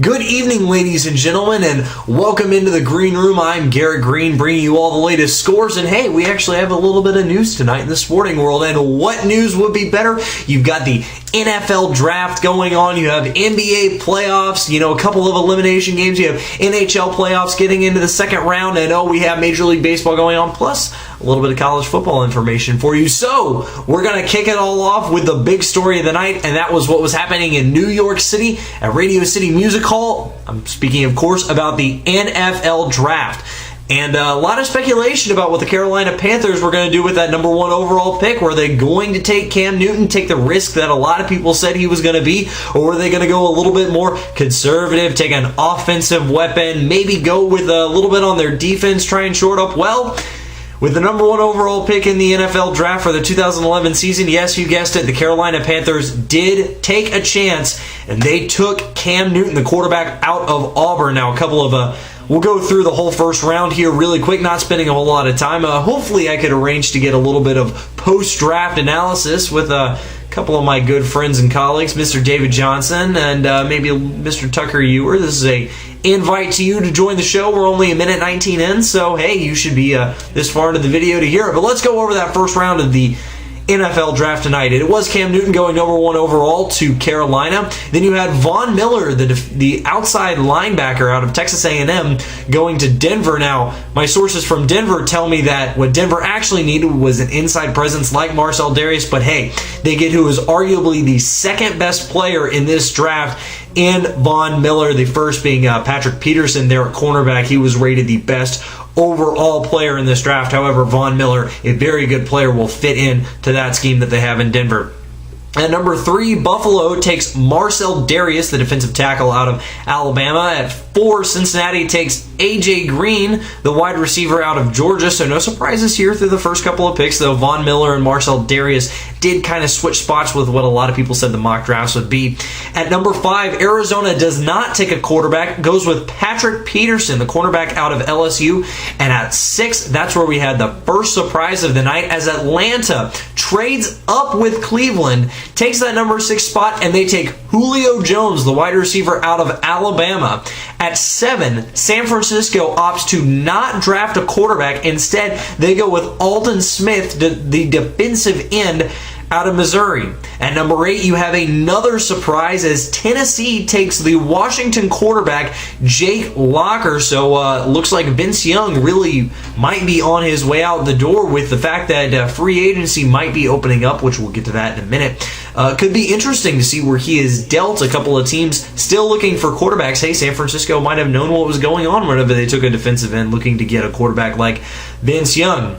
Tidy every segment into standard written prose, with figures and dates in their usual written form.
Good evening, ladies and gentlemen, and welcome into the Greene Room. I'm Garrett Greene, bringing you all the latest scores. And hey, we actually have a little bit of news tonight in the sporting world. And what news would be better? You've got the NFL draft going on. You have NBA playoffs, a couple of elimination games. You have NHL playoffs getting into the second round. And we have Major League Baseball going on, plus a little bit of college football information for you. So we're going to kick it all off with the big story of the night, and that was what was happening in New York City at Radio City Music Hall. I'm speaking, of course, about the NFL draft. And a lot of speculation about what the Carolina Panthers were going to do with that number 1 overall pick. Were they going to take Cam Newton, take the risk that a lot of people said he was going to be, or were they going to go a little bit more conservative, take an offensive weapon, maybe go with a little bit on their defense, try and shore it up? Well, with the number 1 overall pick in the NFL draft for the 2011 season, yes, you guessed it, the Carolina Panthers did take a chance, and they took Cam Newton, the quarterback, out of Auburn. Now, a couple of we'll go through the whole first round here really quick, not spending a whole lot of time. Hopefully, I could arrange to get a little bit of post-draft analysis with a couple of my good friends and colleagues, Mr. David Johnson and maybe Mr. Tucker Ewer. This is a invite to you to join the show. We're only a minute 19 in, so hey, you should be this far into the video to hear it. But let's go over that first round of the NFL draft tonight. It was Cam Newton going number 1 overall to Carolina. Then you had Von Miller, the outside linebacker out of Texas A&M, going to Denver. Now, my sources from Denver tell me that what Denver actually needed was an inside presence like Marcel Darius, but hey, they get who is arguably the second best player in this draft in Von Miller, the first being Patrick Peterson there at cornerback. He was rated the best overall player in this draft. However, Von Miller, a very good player, will fit in to that scheme that they have in Denver. At number 3, Buffalo takes Marcel Darius, the defensive tackle out of Alabama. At 4, Cincinnati takes A.J. Green, the wide receiver out of Georgia. So no surprises here through the first couple of picks, though Von Miller and Marcel Darius did kind of switch spots with what a lot of people said the mock drafts would be. At number 5, Arizona does not take a quarterback, goes with Patrick Peterson, the cornerback out of LSU. And at 6, that's where we had the first surprise of the night, as Atlanta trades up with Cleveland, takes that number 6 spot, and they take Julio Jones, the wide receiver out of Alabama. At 7, San Francisco opts to not draft a quarterback. Instead, they go with Aldon Smith, the defensive end out of Missouri. At number 8, you have another surprise as Tennessee takes the Washington quarterback Jake Locker. So looks like Vince Young really might be on his way out the door with the fact that free agency might be opening up, which we'll get to that in a minute. Could be interesting to see where he is dealt. A couple of teams still looking for quarterbacks. Hey, San Francisco might have known what was going on whenever they took a defensive end looking to get a quarterback like Vince Young.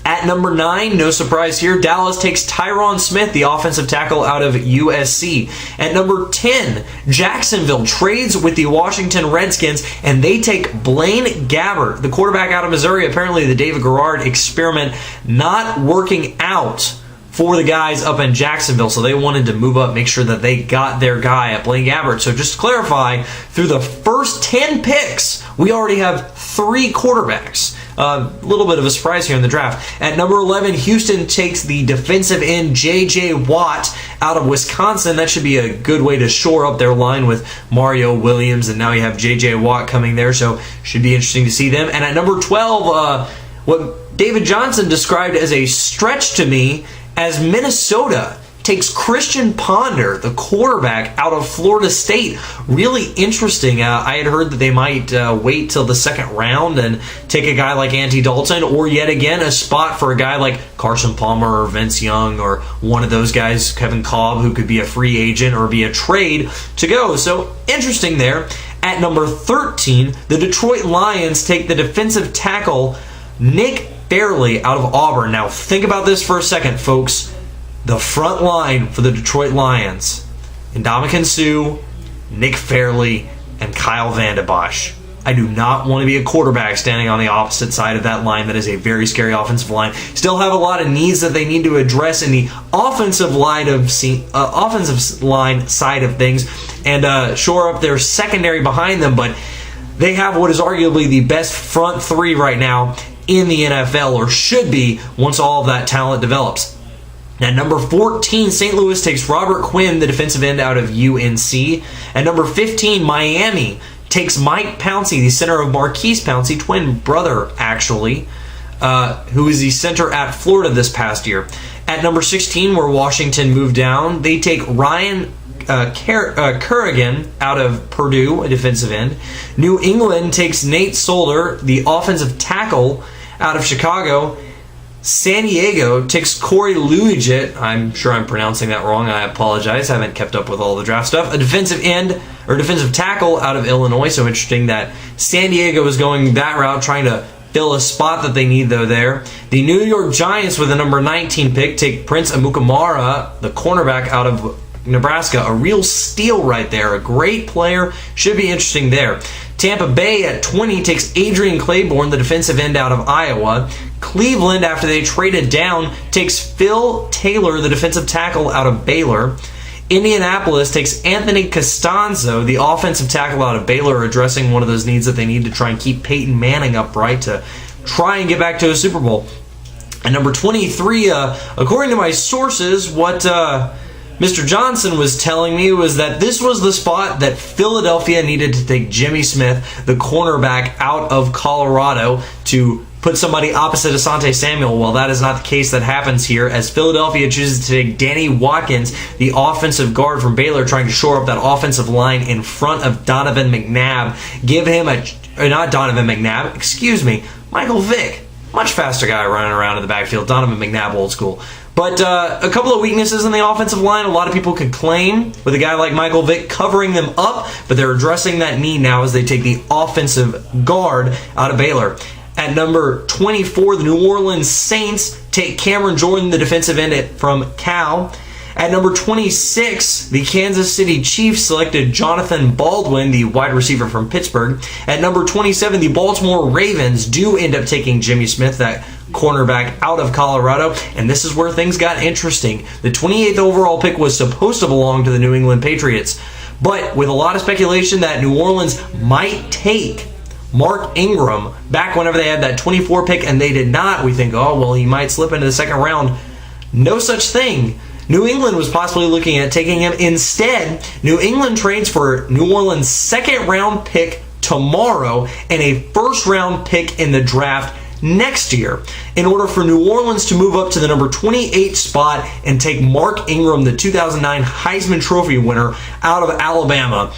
At number 9, no surprise here, Dallas takes Tyron Smith, the offensive tackle out of USC. At number 10, Jacksonville trades with the Washington Redskins, and they take Blaine Gabbert, the quarterback out of Missouri. Apparently the David Garrard experiment not working out for the guys up in Jacksonville, so they wanted to move up, make sure that they got their guy at Blaine Gabbert. So just to clarify, through the first 10 picks, we already have 3 quarterbacks. A little bit of a surprise here in the draft. At number 11, Houston takes the defensive end J.J. Watt out of Wisconsin. That should be a good way to shore up their line with Mario Williams, and now you have J.J. Watt coming there, so should be interesting to see them. And at number 12, what David Johnson described as a stretch to me, as Minnesota takes Christian Ponder, the quarterback out of Florida State. Really interesting. I had heard that they might wait till the second round and take a guy like Andy Dalton, or yet again a spot for a guy like Carson Palmer or Vince Young or one of those guys, Kevin Kolb, who could be a free agent or be a trade to go. So interesting there. At number 13, the Detroit Lions take the defensive tackle Nick Fairley out of Auburn. Now think about this for a second, folks. The front line for the Detroit Lions: Ndamukong Suh, Nick Fairley, and Kyle Van Bosch. I do not want to be a quarterback standing on the opposite side of that line. That is a very scary offensive line. Still have a lot of needs that they need to address in the offensive line side of things, and shore up their secondary behind them. But they have what is arguably the best front 3 right now in the NFL, or should be once all of that talent develops. At number 14, St. Louis takes Robert Quinn, the defensive end out of UNC. At number 15, Miami takes Mike Pouncey, the center of Marquise Pouncey, twin brother actually, who is the center at Florida this past year. At number 16, where Washington moved down, they take Ryan Kerrigan out of Purdue, a defensive end. New England takes Nate Solder, the offensive tackle out of Chicago. San Diego takes Corey Luigit. I'm sure I'm pronouncing that wrong. I apologize. I haven't kept up with all the draft stuff. A defensive end or defensive tackle out of Illinois. So interesting that San Diego is going that route, trying to fill a spot that they need, though, there. The New York Giants, with the number 19 pick, take Prince Amukamara, the cornerback out of Nebraska. A real steal right there. A great player. Should be interesting there. Tampa Bay at 20 takes Adrian Claiborne, the defensive end out of Iowa. Cleveland, after they traded down, takes Phil Taylor, the defensive tackle out of Baylor. Indianapolis takes Anthony Costanzo, the offensive tackle out of Baylor, addressing one of those needs that they need to try and keep Peyton Manning upright to try and get back to a Super Bowl. At number 23, according to my sources, what Mr. Johnson was telling me was that this was the spot that Philadelphia needed to take Jimmy Smith, the cornerback out of Colorado, to put somebody opposite Asante Samuel. Well, that is not the case that happens here, as Philadelphia chooses to take Danny Watkins, the offensive guard from Baylor, trying to shore up that offensive line in front of Donovan McNabb. Give him Michael Vick. Much faster guy running around in the backfield. Donovan McNabb, old school. But a couple of weaknesses in the offensive line a lot of people could claim with a guy like Michael Vick covering them up, but they're addressing that need now as they take the offensive guard out of Baylor. At number 24, the New Orleans Saints take Cameron Jordan, the defensive end from Cal. At number 26, the Kansas City Chiefs selected Jonathan Baldwin, the wide receiver from Pittsburgh. At number 27, the Baltimore Ravens do end up taking Jimmy Smith, that cornerback out of Colorado, and this is where things got interesting. The 28th overall pick was supposed to belong to the New England Patriots, but with a lot of speculation that New Orleans might take Mark Ingram back whenever they had that 24 pick, and they did not, we think, oh, well, he might slip into the second round. No such thing. New England was possibly looking at taking him. Instead, New England trades for New Orleans' second-round pick tomorrow and a first-round pick in the draft next year in order for New Orleans to move up to the number 28 spot and take Mark Ingram, the 2009 Heisman Trophy winner, out of Alabama.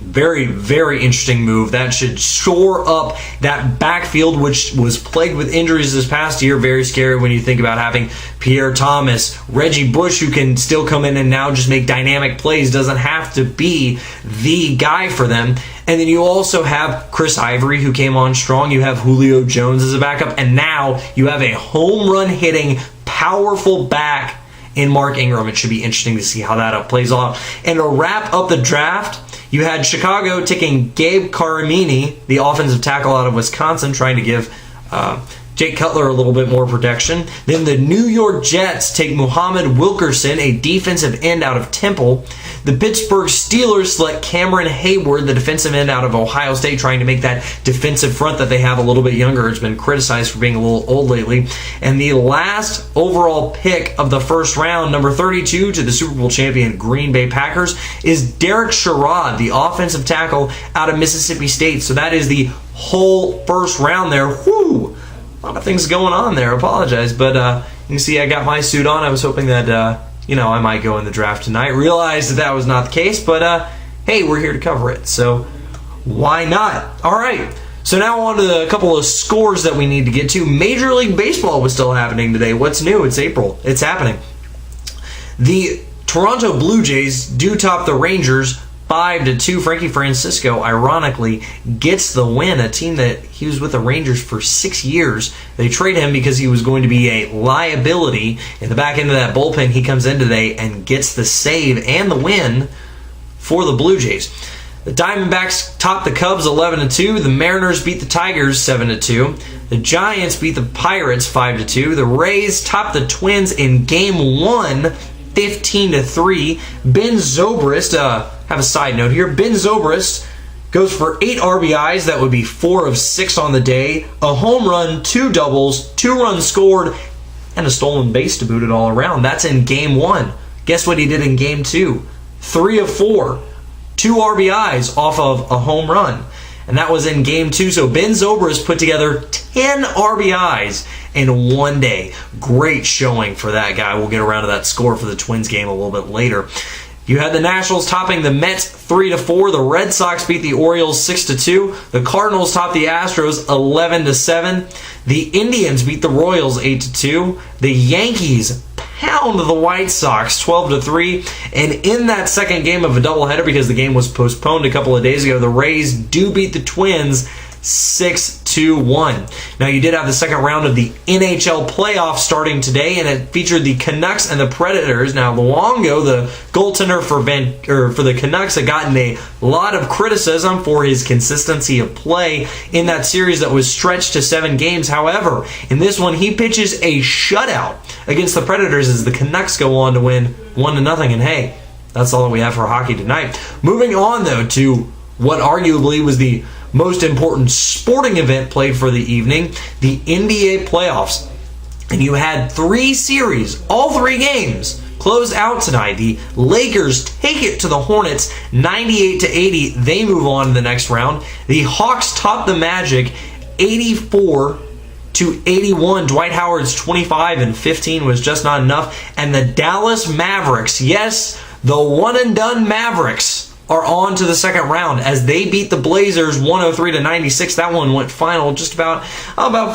Very, very interesting move. That should shore up that backfield, which was plagued with injuries this past year. Very scary when you think about having Pierre Thomas, Reggie Bush, who can still come in and now just make dynamic plays, doesn't have to be the guy for them. And then you also have Chris Ivory, who came on strong. You have Julio Jones as a backup. And now you have a home run hitting, powerful back in Mark Ingram. It should be interesting to see how that plays off. And to wrap up the draft, you had Chicago taking Gabe Caramini, the offensive tackle out of Wisconsin, trying to give Jake Cutler a little bit more protection. Then the New York Jets take Muhammad Wilkerson, a defensive end out of Temple. The Pittsburgh Steelers select Cameron Hayward, the defensive end out of Ohio State, trying to make that defensive front that they have a little bit younger. It's been criticized for being a little old lately. And the last overall pick of the first round, number 32 to the Super Bowl champion Green Bay Packers, is Derek Sherrod, the offensive tackle out of Mississippi State. So that is the whole first round there. Whew! A lot of things going on there. I apologize, but you can see I got my suit on. I was hoping that I might go in the draft tonight. Realized that was not the case, but hey, we're here to cover it, so why not? All right. So now on to a couple of scores that we need to get to. Major League Baseball was still happening today. What's new? It's April. It's happening. The Toronto Blue Jays do top the Rangers 5-2. Frankie Francisco, ironically, gets the win. A team that he was with the Rangers for 6 years. They trade him because he was going to be a liability. In the back end of that bullpen, he comes in today and gets the save and the win for the Blue Jays. The Diamondbacks top the Cubs 11-2. The Mariners beat the Tigers 7-2. The Giants beat the Pirates 5-2. The Rays top the Twins in Game 1 15-3. Ben Zobrist, have a side note here. Ben Zobrist goes for 8 RBIs. That would be 4 of 6 on the day. A home run, 2 doubles, 2 runs scored, and a stolen base to boot it all around. That's in Game 1. Guess what he did in Game 2? 3 of 4. 2 RBIs off of a home run. And that was in Game 2. So Ben Zobrist put together 10 RBIs in one day. Great showing for that guy. We'll get around to that score for the Twins game a little bit later. You had the Nationals topping the Mets 3-4. The Red Sox beat the Orioles 6-2. The Cardinals topped the Astros 11-7. The Indians beat the Royals 8-2. The Yankees pound the White Sox 12-3. And in that second game of a doubleheader, because the game was postponed a couple of days ago, the Rays do beat the Twins 6-1. Now, you did have the second round of the NHL playoffs starting today, and it featured the Canucks and the Predators. Now, Luongo, the goaltender for the Canucks, had gotten a lot of criticism for his consistency of play in that series that was stretched to 7 games. However, in this one, he pitches a shutout against the Predators as the Canucks go on to win 1-0. And hey, that's all that we have for hockey tonight. Moving on, though, to what arguably was the most important sporting event played for the evening, the NBA playoffs. And you had 3 series, all 3 games, close out tonight. The Lakers take it to the Hornets 98-80. They move on to the next round. The Hawks top the Magic 84-81. Dwight Howard's 25 and 15 was just not enough. And the Dallas Mavericks, yes, the one-and-done Mavericks, are on to the second round as they beat the Blazers 103-96. That one went final just about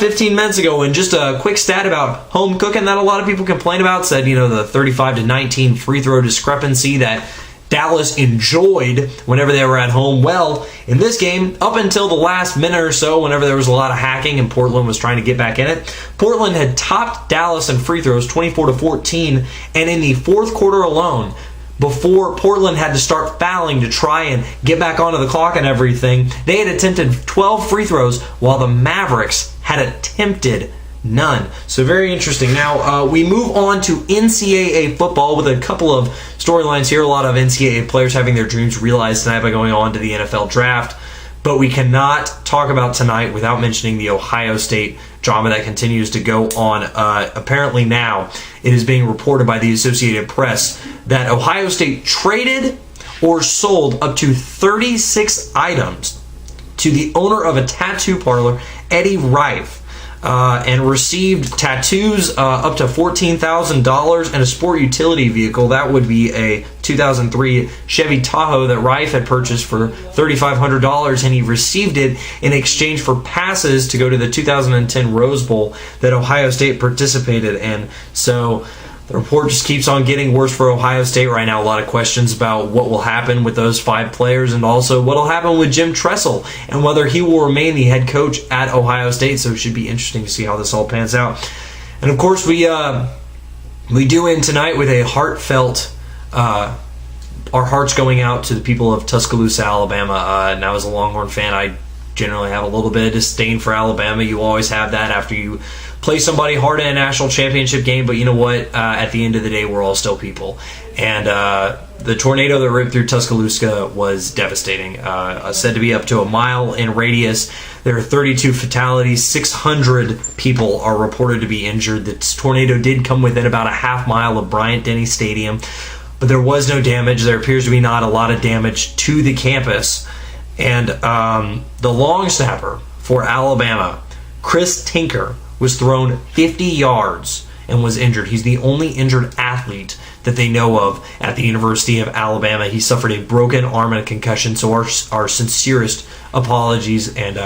15 minutes ago. And just a quick stat about home cooking that a lot of people complain about, said, the 35-19 free throw discrepancy that Dallas enjoyed whenever they were at home. Well, in this game, up until the last minute or so, whenever there was a lot of hacking and Portland was trying to get back in it, Portland had topped Dallas in free throws 24-14, and in the fourth quarter alone, before Portland had to start fouling to try and get back onto the clock and everything, they had attempted 12 free throws while the Mavericks had attempted none. So very interesting. Now, we move on to NCAA football with a couple of storylines here. A lot of NCAA players having their dreams realized tonight by going on to the NFL draft. But we cannot talk about tonight without mentioning the Ohio State drama that continues to go on. Apparently now, it is being reported by the Associated Press that Ohio State traded or sold up to 36 items to the owner of a tattoo parlor, Eddie Rife, and received tattoos up to $14,000 and a sport utility vehicle. That would be a 2003 Chevy Tahoe that Rife had purchased for $3,500, and he received it in exchange for passes to go to the 2010 Rose Bowl that Ohio State participated in. So the report just keeps on getting worse for Ohio State right now. A lot of questions about what will happen with those 5 players and also what will happen with Jim Tressel and whether he will remain the head coach at Ohio State. So it should be interesting to see how this all pans out. And of course, we do end tonight with a heartfelt, our hearts going out to the people of Tuscaloosa, Alabama. Now, as a Longhorn fan, I generally have a little bit of disdain for Alabama. You always have that after you play somebody hard in a national championship game, but you know what? At the end of the day, we're all still people. And the tornado that ripped through Tuscaloosa was devastating. Said to be up to a mile in radius. There are 32 fatalities. 600 people are reported to be injured. The tornado did come within about a half mile of Bryant-Denny Stadium, but there was no damage. There appears to be not a lot of damage to the campus. And the long snapper for Alabama, Chris Tinker, was thrown 50 yards and was injured. He's the only injured athlete that they know of at the University of Alabama. He suffered a broken arm and a concussion, so our sincerest apologies and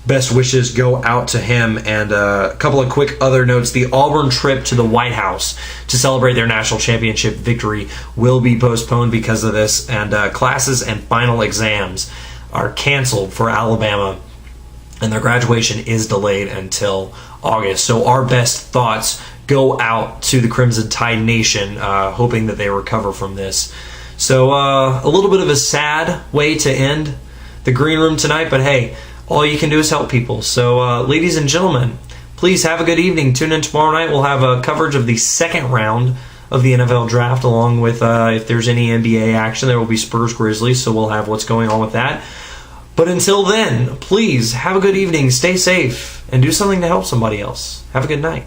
best wishes go out to him. And a couple of quick other notes. The Auburn trip to the White House to celebrate their national championship victory will be postponed because of this, and classes and final exams are canceled for Alabama, and their graduation is delayed until August. So our best thoughts go out to the Crimson Tide Nation, hoping that they recover from this. So a little bit of a sad way to end the Greene Room tonight, but hey, all you can do is help people. So ladies and gentlemen, please have a good evening. Tune in tomorrow night. We'll have a coverage of the second round of the NFL draft, along with if there's any NBA action, there will be Spurs Grizzlies, so we'll have what's going on with that. But until then, please have a good evening, stay safe, and do something to help somebody else. Have a good night.